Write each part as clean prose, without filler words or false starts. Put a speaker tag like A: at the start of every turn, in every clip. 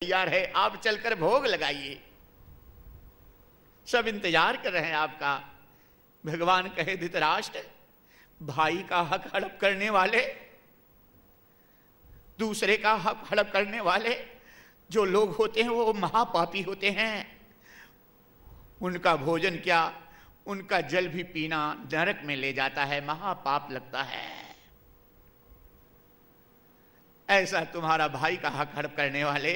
A: तैयार है, आप चलकर भोग लगाइए। सब इंतजार कर रहे हैं आपका। भगवान कहे, धृतराष्ट्र, भाई का हक हड़प करने वाले, दूसरे का हक हड़प करने वाले जो लोग होते हैं वो महापापी होते हैं। उनका भोजन क्या, उनका जल भी पीना नरक में ले जाता है, महापाप लगता है। ऐसा तुम्हारा भाई का हक हड़प करने वाले,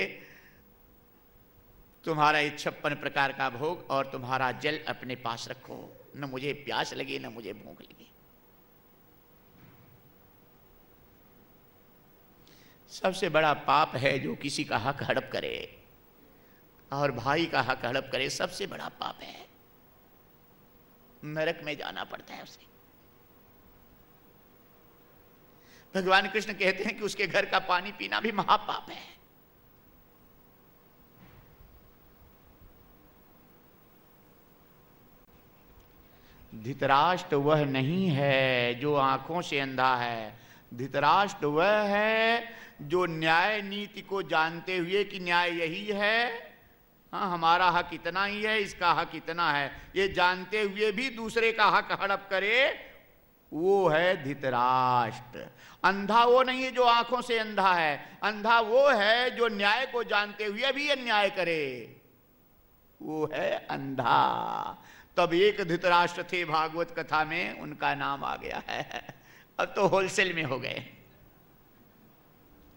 A: तुम्हारा ये 56 प्रकार का भोग और तुम्हारा जल अपने पास रखो, न मुझे प्यास लगी न मुझे भूख लगी। सबसे बड़ा पाप है जो किसी का हक हड़प करे, और भाई का हक हड़प करे सबसे बड़ा पाप है। नरक में जाना पड़ता है उसे। भगवान कृष्ण कहते हैं कि उसके घर का पानी पीना भी महापाप है। धृतराष्ट्र वह नहीं है जो आंखों से अंधा है, धृतराष्ट्र वह है जो न्याय नीति को जानते हुए कि न्याय यही है, हाँ हमारा हक इतना ही है, इसका हक इतना है, ये जानते हुए भी दूसरे का हक हड़प करे, वो है धृतराष्ट्र। अंधा वो नहीं है जो आंखों से अंधा है, अंधा वो है जो न्याय को जानते हुए भी अन्याय करे, वो है अंधा। तब एक धृतराष्ट्र थे भागवत कथा में, उनका नाम आ गया है। अब तो होलसेल में हो गए,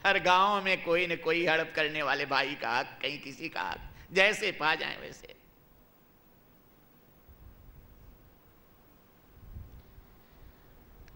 A: हर गांव में कोई न कोई हड़प करने वाले भाई का हक, कहीं किसी का हक, जैसे पा जाए वैसे।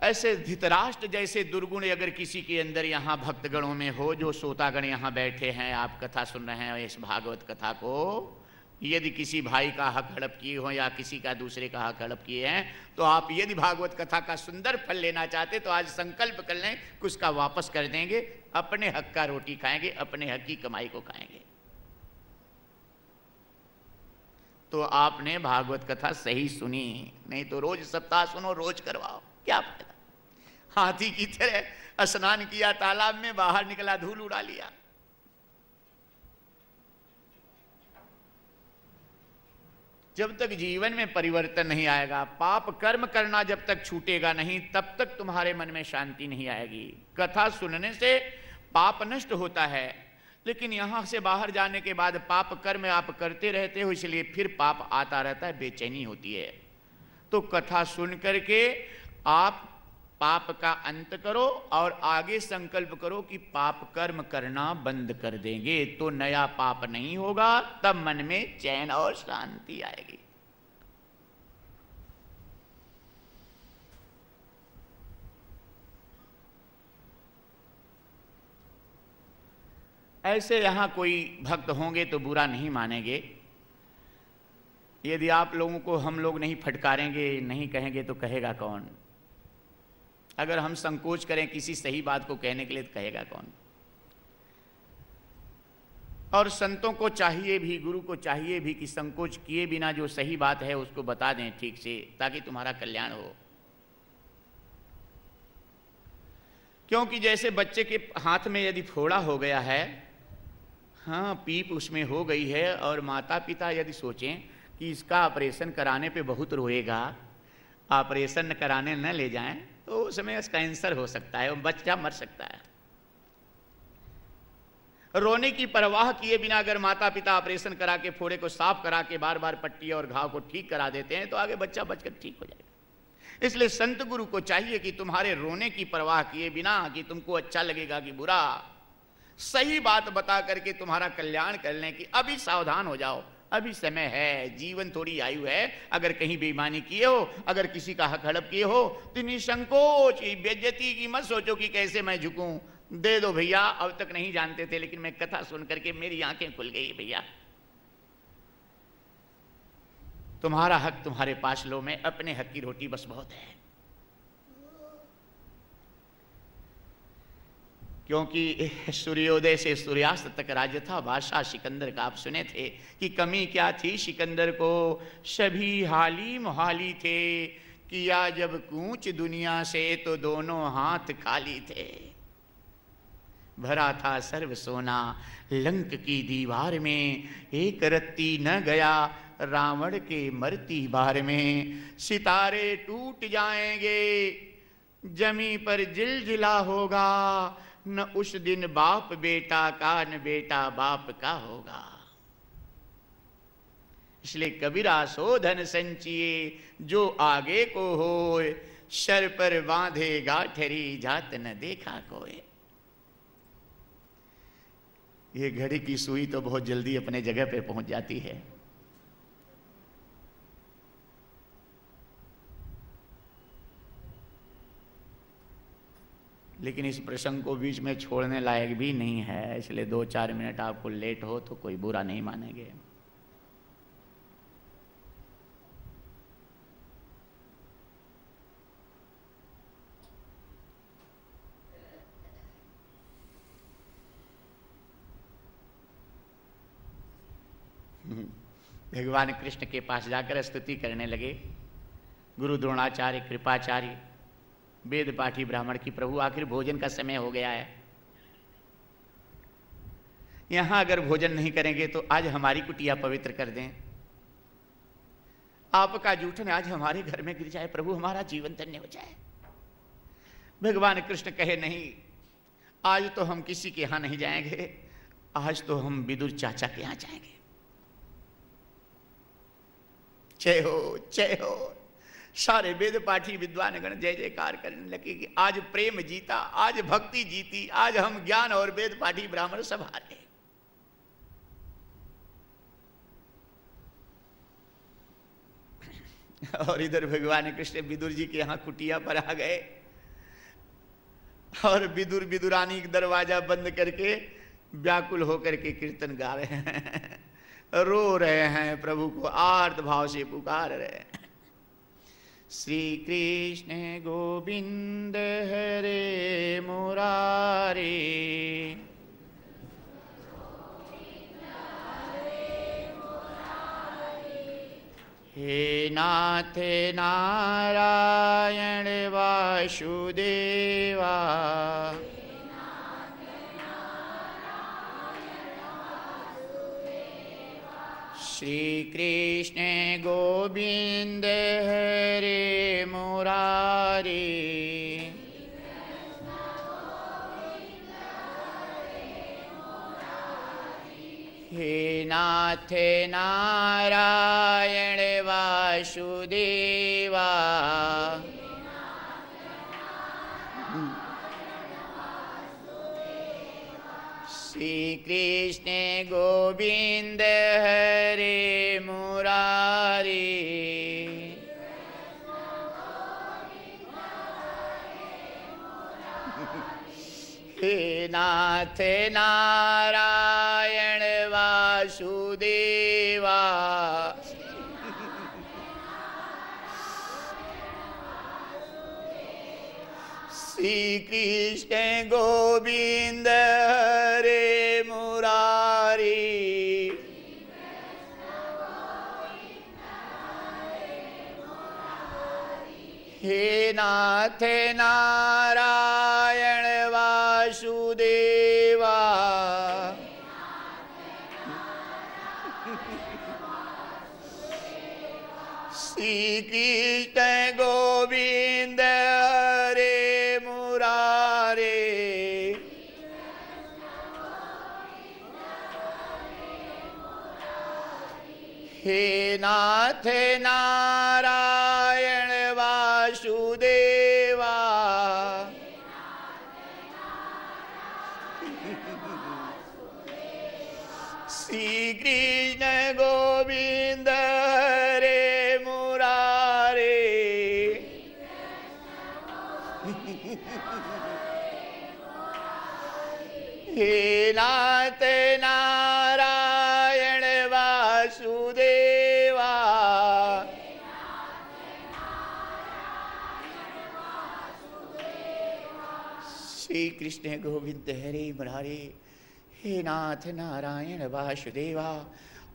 A: ऐसे धृतराष्ट्र जैसे दुर्गुण अगर किसी के अंदर यहां भक्तगणों में हो, जो श्रोतागण यहां बैठे हैं, आप कथा सुन रहे हैं इस भागवत कथा को, यदि किसी भाई का हक हड़प किए हो या किसी का दूसरे का हक हड़प किए हैं, तो आप यदि भागवत कथा का सुंदर फल लेना चाहते तो आज संकल्प कर लें कि उसका वापस कर देंगे, अपने हक का रोटी खाएंगे, अपने हक की कमाई को खाएंगे। तो आपने भागवत कथा सही सुनी, नहीं तो रोज सप्ताह सुनो, रोज करवाओ, क्या फायदा। हाथी की तरह स्नान किया तालाब में, बाहर निकला धूल उड़ा लिया। जब तक जीवन में परिवर्तन नहीं आएगा, पाप कर्म करना जब तक छूटेगा नहीं, तब तक तुम्हारे मन में शांति नहीं आएगी। कथा सुनने से पाप नष्ट होता है, लेकिन यहां से बाहर जाने के बाद पाप कर्म आप करते रहते हो, इसलिए फिर पाप आता रहता है, बेचैनी होती है। तो कथा सुन करके आप पाप का अंत करो और आगे संकल्प करो कि पाप कर्म करना बंद कर देंगे, तो नया पाप नहीं होगा, तब मन में चैन और शांति आएगी। ऐसे यहां कोई भक्त होंगे तो बुरा नहीं मानेंगे। यदि आप लोगों को हम लोग नहीं फटकारेंगे, नहीं कहेंगे, तो कहेगा कौन? अगर हम संकोच करें किसी सही बात को कहने के लिए तो कहेगा कौन? और संतों को चाहिए भी, गुरु को चाहिए भी कि संकोच किए बिना जो सही बात है उसको बता दें ठीक से, ताकि तुम्हारा कल्याण हो। क्योंकि जैसे बच्चे के हाथ में यदि फोड़ा हो गया है, हाँ पीप उसमें हो गई है, और माता पिता यदि सोचें कि इसका ऑपरेशन कराने पे बहुत रोएगा, ऑपरेशन कराने न ले जाएं तो उसमें कैंसर हो सकता है, वो बच्चा मर सकता है। रोने की परवाह किए बिना अगर माता पिता ऑपरेशन करा के, फोड़े को साफ करा के, बार बार पट्टी और घाव को ठीक करा देते हैं, तो आगे बच्चा बचकर ठीक हो जाएगा। इसलिए संत गुरु को चाहिए कि तुम्हारे रोने की परवाह किए बिना, कि तुमको अच्छा लगेगा कि बुरा, सही बात बता करके तुम्हारा कल्याण कर लें कि अभी सावधान हो जाओ, अभी समय है, जीवन थोड़ी आयु है। अगर कहीं बेईमानी किए हो, अगर किसी का हक हड़प किए हो, तो निसंकोच बेइज्जती की मत सोचो कि कैसे मैं झुकूं, दे दो भैया। अब तक नहीं जानते थे, लेकिन मैं कथा सुन करके मेरी आंखें खुल गई भैया। तुम्हारा हक तुम्हारे पास लो, मैं अपने हक की रोटी बस बहुत है। क्योंकि सूर्योदय से सूर्यास्त तक राज्य था, बादशाह सिकंदर का। आप सुने थे कि कमी क्या थी सिकंदर को, सभी हाली मुहाली थे, किया जब कूच दुनिया से तो दोनों हाथ खाली थे। भरा था सर्व सोना, लंक की दीवार में एक रत्ती न गया, रावण के मरती बार में। सितारे टूट जाएंगे, जमी पर जिलजिला होगा, न उस दिन बाप बेटा का, न बेटा बाप का होगा। इसलिए कबीरा सो धन संचिए, जो आगे को होए, सर पर बांधे गाठरी, जात न देखा कोई। ये घड़ी की सुई तो बहुत जल्दी अपने जगह पे पहुंच जाती है। लेकिन इस प्रसंग को बीच में छोड़ने लायक भी नहीं है, इसलिए 2-4 मिनट आपको लेट हो तो कोई बुरा नहीं मानेंगे। भगवान कृष्ण के पास जाकर स्तुति करने लगे। गुरु द्रोणाचार्य, कृपाचार्य, वेद पाठी ब्राह्मण की, प्रभु आखिर भोजन का समय हो गया है, यहां अगर भोजन नहीं करेंगे तो आज हमारी कुटिया पवित्र कर दें, आपका जूठन आज हमारे घर में गिर जाए, प्रभु हमारा जीवन धन्य हो जाए। भगवान कृष्ण कहे नहीं, आज तो हम किसी के यहां नहीं जाएंगे, आज तो हम विदुर चाचा के यहां जाएंगे। जय हो, जय हो। सारे वेद पाठी विद्वान गण जय जयकार करने लगे कि आज प्रेम जीता, आज भक्ति जीती, आज हम ज्ञान और वेद पाठी ब्राह्मण सब हारे। और इधर भगवान कृष्ण विदुर जी के यहां कुटिया पर आ गए और विदुर विदुरानी दरवाजा बंद करके व्याकुल होकर के कीर्तन गा रहे हैं, रो रहे हैं, प्रभु को आर्त भाव से पुकार रहे हैं। श्री कृष्ण गोविंद हरे मुरारी, हे नाथ नारायण वासुदेवा, श्री कृष्ण गोविंद हरे मुरारी, हे नाथ नारायण वासुदेवा, श्री कृष्ण गोविंद हरे मुरारी, हे नाथ नारायण वासुदेवा, श्री कृष्ण गोविंद हरे मुरारी, हे नाथ नारायण वासुदेवा, श्री कृष्ण गोविंद हरे मुरारी, हे नाथ नारायण वासुदेवा, श्री कृष्ण गोविंद हरे मुरारी, हे नाथ नारायण वासुदेवा, श्री कृष्ण गोविंद हरे मुरारी, हे नाथ नारायण वासुदेवा।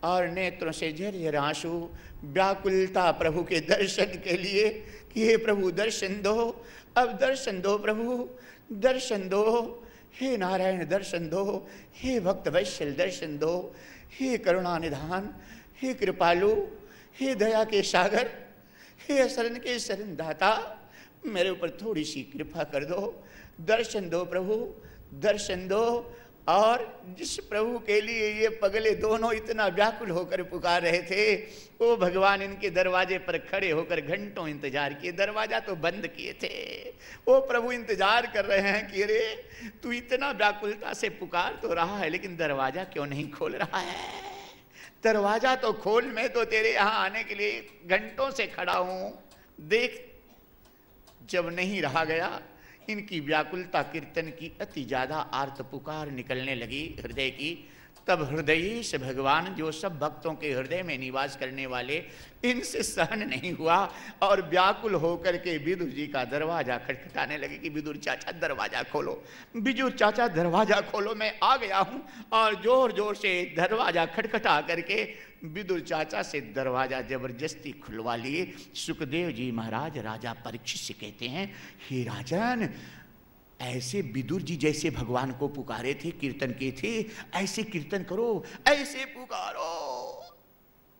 A: और नेत्रों से झरझर आंसू, व्याकुलता प्रभु के दर्शन के लिए कि हे प्रभु दर्शन दो, अब दर्शन दो प्रभु, दर्शन दो। हे नारायण दर्शन दो, हे भक्त वैश्यल दर्शन दो, हे करुणा निधान, हे कृपालु, हे दया के सागर, हे शरण के शरण दाता, मेरे ऊपर थोड़ी सी कृपा कर दो, दर्शन दो प्रभु, दर्शन दो। और जिस प्रभु के लिए ये पगले दोनों इतना व्याकुल होकर पुकार रहे थे, वो भगवान इनके दरवाजे पर खड़े होकर घंटों इंतजार किए, दरवाजा तो बंद किए थे। वो प्रभु इंतजार कर रहे हैं कि अरे तू इतना व्याकुलता से पुकार तो रहा है, लेकिन दरवाजा क्यों नहीं खोल रहा है? दरवाजा तो खोल, मैं तो तेरे यहाँ आने के लिए घंटों से खड़ा हूं, देख। जब नहीं रहा गया, इनकी व्याकुलता कीर्तन की अति ज्यादा आर्त पुकार निकलने लगी हृदय की, तब हृदय से भगवान जो सब भक्तों के हृदय में निवास करने वाले, इनसे सहन नहीं हुआ और व्याकुल होकर के विदुर जी का दरवाजा खटखटाने लगे कि विदुर चाचा दरवाजा खोलो, विदुर चाचा दरवाजा खोलो, मैं आ गया हूं। और जोर जोर से दरवाजा खटखटा करके विदुर चाचा से दरवाजा जबरदस्ती खुलवा लिए। सुखदेव जी महाराज राजा परीक्षित से कहते हैं, हे राजन, ऐसे विदुर जी जैसे भगवान को पुकारे थे, कीर्तन किए थे, ऐसे कीर्तन करो, ऐसे पुकारो,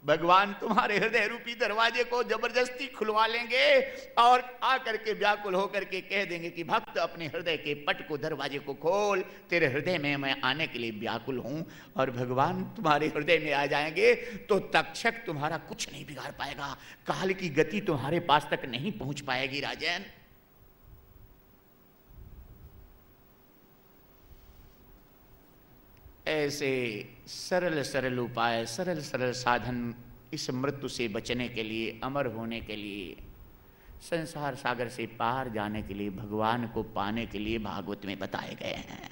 A: भगवान तुम्हारे हृदय रूपी दरवाजे को जबरदस्ती खुलवा लेंगे और आकर के व्याकुल होकर के कह देंगे कि भक्त अपने हृदय के पट को, दरवाजे को खोल, तेरे हृदय में मैं आने के लिए व्याकुल हूं। और भगवान तुम्हारे हृदय में आ जाएंगे तो तक्षक तुम्हारा कुछ नहीं बिगाड़ पाएगा, काल की गति तुम्हारे पास तक नहीं पहुंच पाएगी राजन। ऐसे सरल सरल उपाय, सरल सरल साधन इस मृत्यु से बचने के लिए, अमर होने के लिए, संसार सागर से पार जाने के लिए, भगवान को पाने के लिए भागवत में बताए गए हैं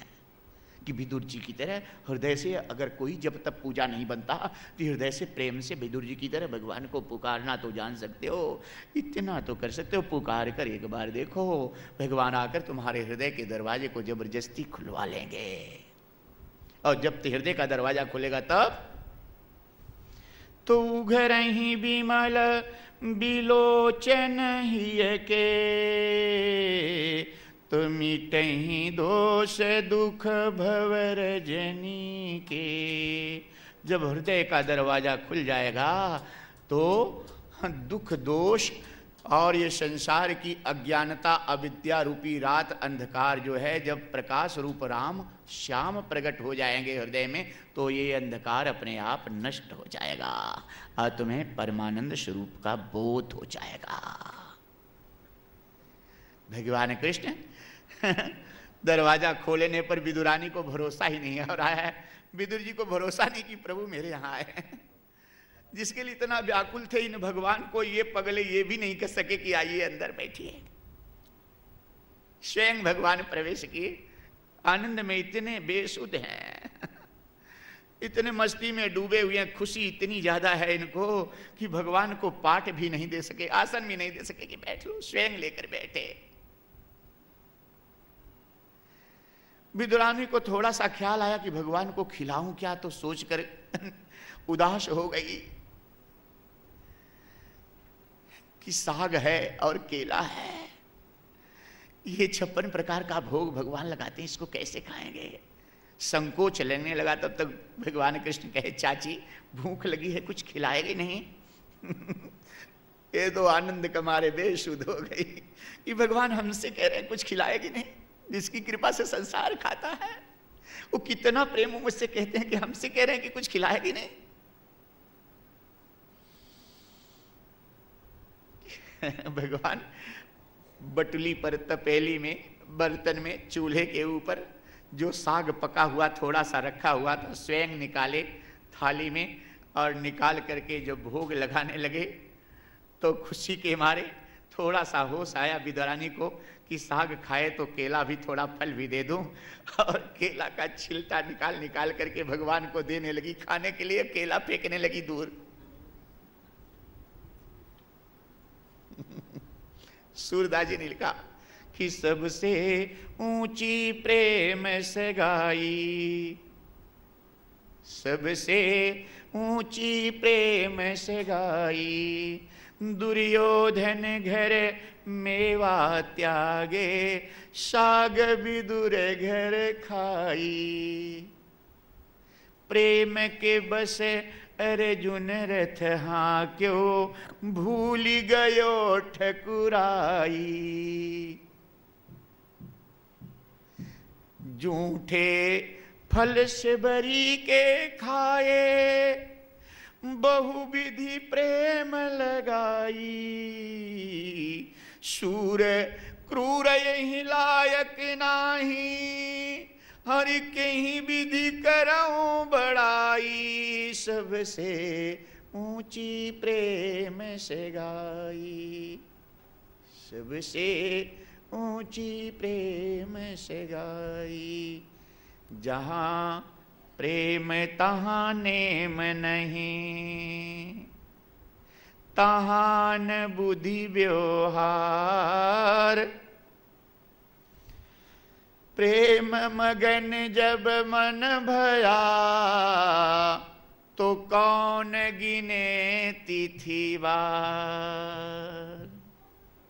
A: कि विदुर जी की तरह हृदय से अगर कोई जब तक पूजा नहीं बनता तो हृदय से प्रेम से विदुर जी की तरह भगवान को पुकारना तो जान सकते हो, इतना तो कर सकते हो। पुकार कर एक बार देखो, भगवान आकर तुम्हारे हृदय के दरवाजे को जबरदस्ती खुलवा लेंगे। और जब हृदय का दरवाजा खुलेगा तब तो घर ही विमल बिलोचन ही के, तो मिटही दोष दुख भवर जनी के। जब हृदय का दरवाजा खुल जाएगा तो दुख दोष और ये संसार की अज्ञानता अविद्या रूपी रात अंधकार जो है, जब प्रकाश रूप राम श्याम प्रकट हो जाएंगे हृदय में, तो ये अंधकार अपने आप नष्ट हो जाएगा और तुम्हें परमानंद स्वरूप का बोध हो जाएगा। भगवान कृष्ण दरवाजा खोलने पर विदुरानी को भरोसा ही नहीं हो रहा है, विदुर जी को भरोसा नहीं कि प्रभु मेरे यहाँ आए। जिसके लिए इतना व्याकुल थे इन भगवान को, ये पगले ये भी नहीं कर सके कि आइए अंदर बैठिए। स्वयं भगवान प्रवेश किए, आनंद में इतने बेसुध हैं, इतने मस्ती में डूबे हुए हैं, खुशी इतनी ज्यादा है इनको कि भगवान को पाठ भी नहीं दे सके, आसन भी नहीं दे सके कि बैठ लो, स्वयं लेकर बैठे। विदुरानी को थोड़ा सा ख्याल आया कि भगवान को खिलाऊं क्या, तो सोचकर उदास हो गई कि साग है और केला है, ये 56 प्रकार का भोग भगवान लगाते हैं, इसको कैसे खाएंगे। संकोच लगने लगा। तब तक भगवान कृष्ण कहे, चाची भूख लगी है, कुछ खिलाएगी नहीं। ये तो आनंद के मारे बेसुध हो गई कि भगवान हमसे कह रहे हैं कुछ खिलाएगी नहीं, जिसकी कृपा से संसार खाता है। वो कितना प्रेम मुझसे कहते हैं कि हमसे कह रहे हैं कि कुछ खिलाएगी नहीं। भगवान बटुली पर, तपेली में, बर्तन में, चूल्हे के ऊपर जो साग पका हुआ थोड़ा सा रखा हुआ था, स्वयं निकाले थाली में और निकाल करके जब भोग लगाने लगे तो खुशी के मारे थोड़ा सा होश आया विदुरानी को कि साग खाए तो केला भी, थोड़ा फल भी दे दूं। और केला का छिलटा निकाल निकाल करके भगवान को देने लगी, खाने के लिए केला फेंकने लगी दूर। सूरदास जी ने लिखा कि सबसे ऊंची प्रेम सगाई, सबसे ऊंची प्रेम सगाई, दुर्योधन घर मेवा त्यागे, साग विदुर घर खाई। प्रेम के बसे अर्जुन रथ हाँ क्यों, भूल गयो ठकुराई। जूठे फल से बरी के खाए, बहुविधि प्रेम लगाई। शूर क्रूर यही लायक नाही, हर कहीं विधि करऊं बड़ाई। सबसे ऊंची प्रेम से गाई, सबसे ऊंची प्रेम से गाई। जहाँ प्रेम तहाँ नेम नहीं, तहाँ न बुद्धि व्यवहार। प्रेम मगन जब मन भया, तो कौन गिने तिथिवार।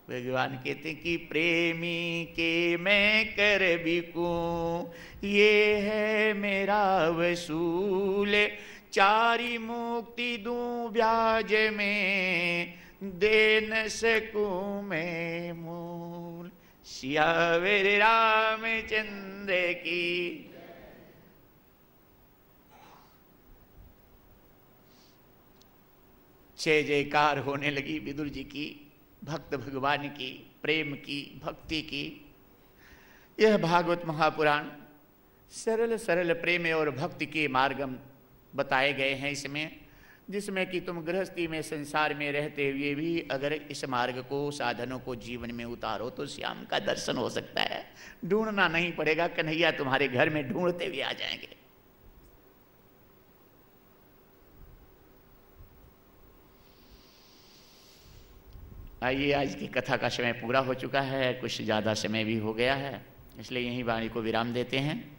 A: भगवान कहते हैं कि प्रेमी के मैं कर बिकूं, ये है मेरा वसूल। चारी मुक्ति दूं ब्याज में, दे न सकूं मैं मूल। सियावर रामचंद्र की। जय जयकार होने लगी विदुर जी की, भक्त भगवान की, प्रेम की, भक्ति की। यह भागवत महापुराण सरल सरल प्रेम और भक्ति के मार्ग बताए गए हैं इसमें, जिसमें कि तुम गृहस्थी में संसार में रहते हुए भी अगर इस मार्ग को, साधनों को जीवन में उतारो तो श्याम का दर्शन हो सकता है। ढूंढना नहीं पड़ेगा, कन्हैया तुम्हारे घर में ढूंढते हुए आ जाएंगे। आइए, आज की कथा का समय पूरा हो चुका है, कुछ ज़्यादा समय भी हो गया है, इसलिए यहीं वाणी को विराम देते हैं।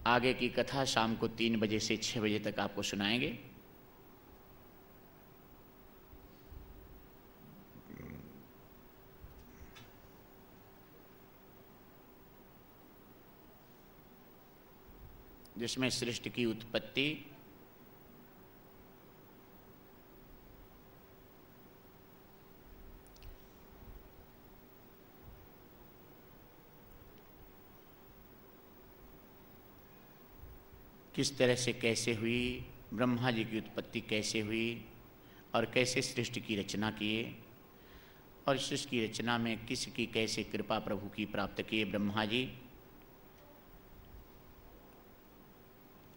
A: आगे की कथा शाम को 3 बजे से 6 बजे तक आपको सुनाएंगे। जिसमें सृष्टि की उत्पत्ति, किस तरह से कैसे हुई, ब्रह्मा जी की उत्पत्ति कैसे हुई और कैसे सृष्टि की रचना किए, और सृष्टि की रचना में किसकी कैसे कृपा प्रभु की प्राप्त किए ब्रह्मा जी,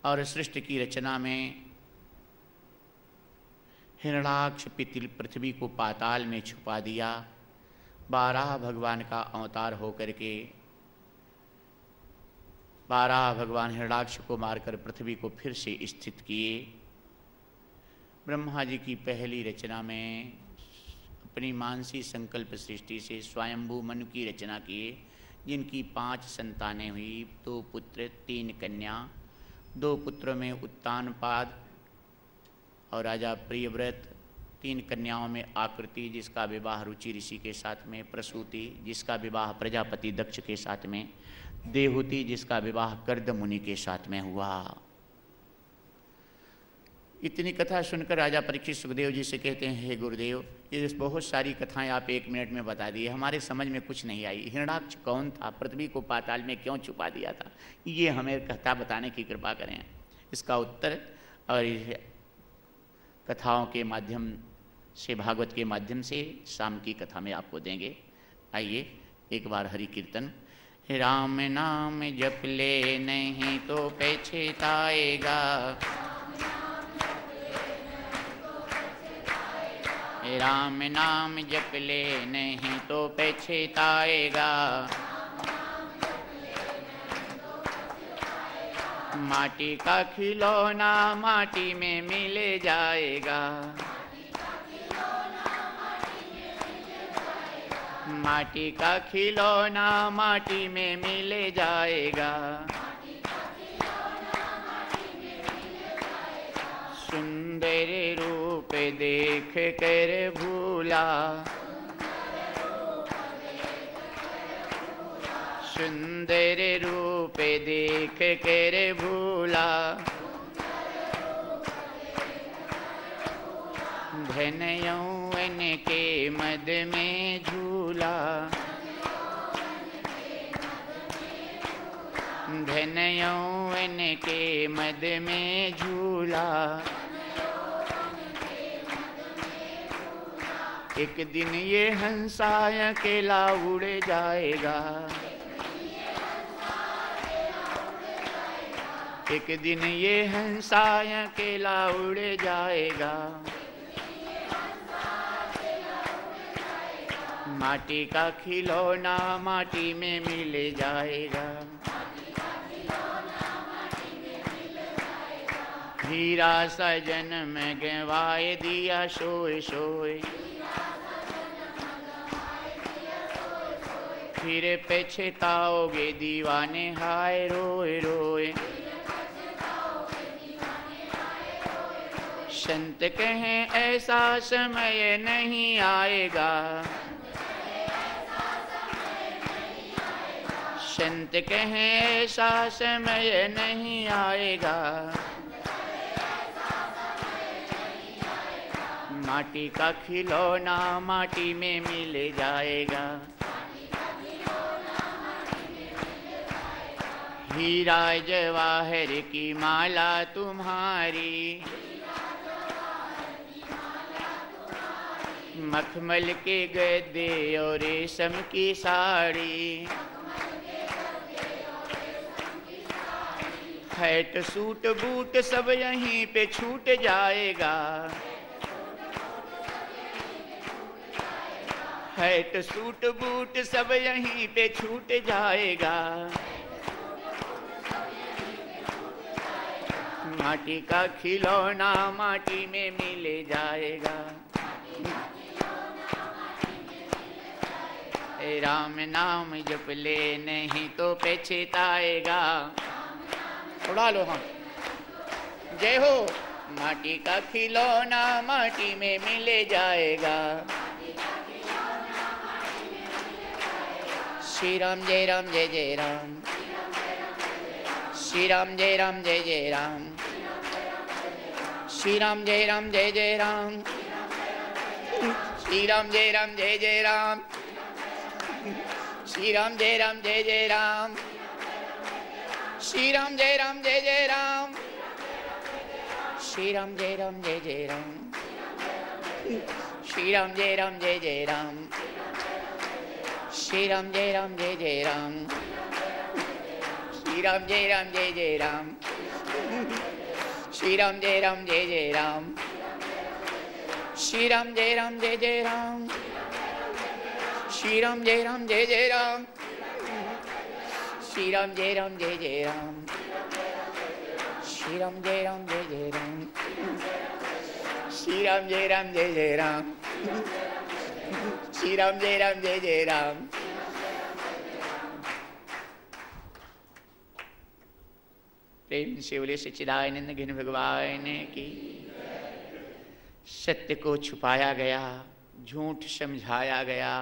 A: और सृष्टि की रचना में हिरणाक्ष पृथ्वी को पाताल में छुपा दिया। 12 भगवान का अवतार होकर के 12 भगवान हिरणाक्ष को मारकर पृथ्वी को फिर से स्थित किए। ब्रह्मा जी की पहली रचना में अपनी मानसी संकल्प सृष्टि से स्वयंभू मनु की रचना किए, जिनकी 5 संतानें हुई, 2 पुत्र 3 कन्या। 2 पुत्रों में उत्तानपाद और राजा प्रियव्रत, 3 कन्याओं में आकृति जिसका विवाह रुचि ऋषि के साथ में, प्रसूति जिसका विवाह प्रजापति दक्ष के साथ में, देवहूति जिसका विवाह कर्द मुनि के साथ में हुआ। इतनी कथा सुनकर राजा परीक्षित सुखदेव जी से कहते हैं, हे गुरुदेव, ये बहुत सारी कथाएं आप 1 मिनट में बता दी, हमारे समझ में कुछ नहीं आई। हिरणाक्ष कौन था, पृथ्वी को पाताल में क्यों छुपा दिया था, ये हमें कथा बताने की कृपा करें। इसका उत्तर और कथाओं के माध्यम से, भागवत के माध्यम से शाम की कथा में आपको देंगे। आइए एक बार हरि कीर्तन। राम नाम जप ले नहीं तो पछताएगा, राम नाम जप ले नहीं तो पछताएगा। माटी का खिलौना माटी में मिल जाएगा, माटी का खिलौना माटी में मिल जाएगा। सुन देख कर भूला, सुंदर रूप देख कर भूला, धन यौवन के मद में झूला, धन यौवन के मद में झूला। एक दिन ये हंसा अकेला उड़ जाएगा, एक दिन ये हंसा अकेला उड़ जाएगा, माटी का खिलौना माटी में मिल जाएगा, हीरा सजन में गंवाए दिया सोए सोए, फिर पछताओगे दीवाने हाय रोए रोए। संत कहें ऐसा समय नहीं आएगा, संत कहें ऐसा समय नहीं आएगा, माटी का खिलौना माटी में मिल जाएगा, हीरा जवाहर की माला तुम्हारी, मखमल के गद्दे और रेशम की साड़ी, हैट सूट बूट सब यहीं पे छूट जाएगा, हैट सूट बूट सब यहीं पे छूट जाएगा, माटी का खिलौना माटी में मिल जाएगा। राम नाम जप ले नहीं तो पछताएगा, उड़ा लो हम जय हो। माटी का खिलौना माटी में मिल जाएगा, श्री राम जय राम जय जय राम, श्री राम जय राम जय जय राम, श्री राम जय राम जय जय राम, श्री राम जय राम जय जय राम, श्री राम जय राम जय जय राम, श्री राम जय राम जय जय राम, श्री राम जय राम जय जय राम, श्री राम जय राम जय जय राम, श्री राम जय राम जय जय राम, श्री राम जय राम जय जय राम, श्री राम जय राम जय जय राम, श्री राम जय राम जय जय राम, श्री राम जय राम जय जय राम, श्री राम जय राम जय जय राम, श्री राम जय राम जय जय राम, श्री राम जय राम जय जय राम, श्री राम जय राम जय जय राम। प्रेम से बोले सच्चिदानंद घन भगवान की। सत्य को छुपाया गया, झूठ समझाया गया,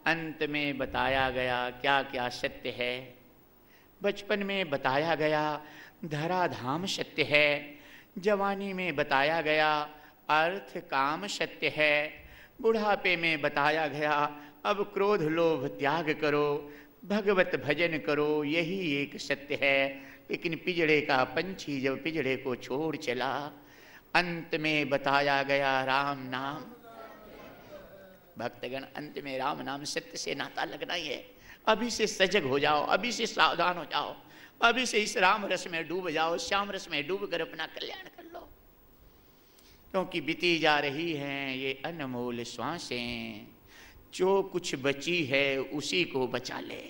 A: अंत में बताया गया क्या क्या सत्य है। बचपन में बताया गया धराधाम सत्य है, जवानी में बताया गया अर्थ काम सत्य है, बुढ़ापे में बताया गया अब क्रोध लोभ त्याग करो, भगवत भजन करो, यही एक सत्य है। लेकिन पिंजड़े का पंछी जब पिंजड़े को छोड़ चला, अंत में बताया गया राम नाम। भक्तगण, अंत में राम नाम सत्य से नाता लगना ही है। अभी से सजग हो जाओ, अभी से सावधान हो जाओ, अभी से इस राम रस में डूब जाओ, श्याम रस में डूब कर अपना कल्याण कर लो, क्योंकि बीती जा रही हैं ये अनमोल श्वासें, जो कुछ बची है उसी को बचा ले।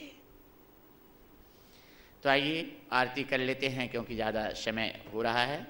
A: तो आइए आरती कर लेते हैं, क्योंकि ज़्यादा समय हो रहा है।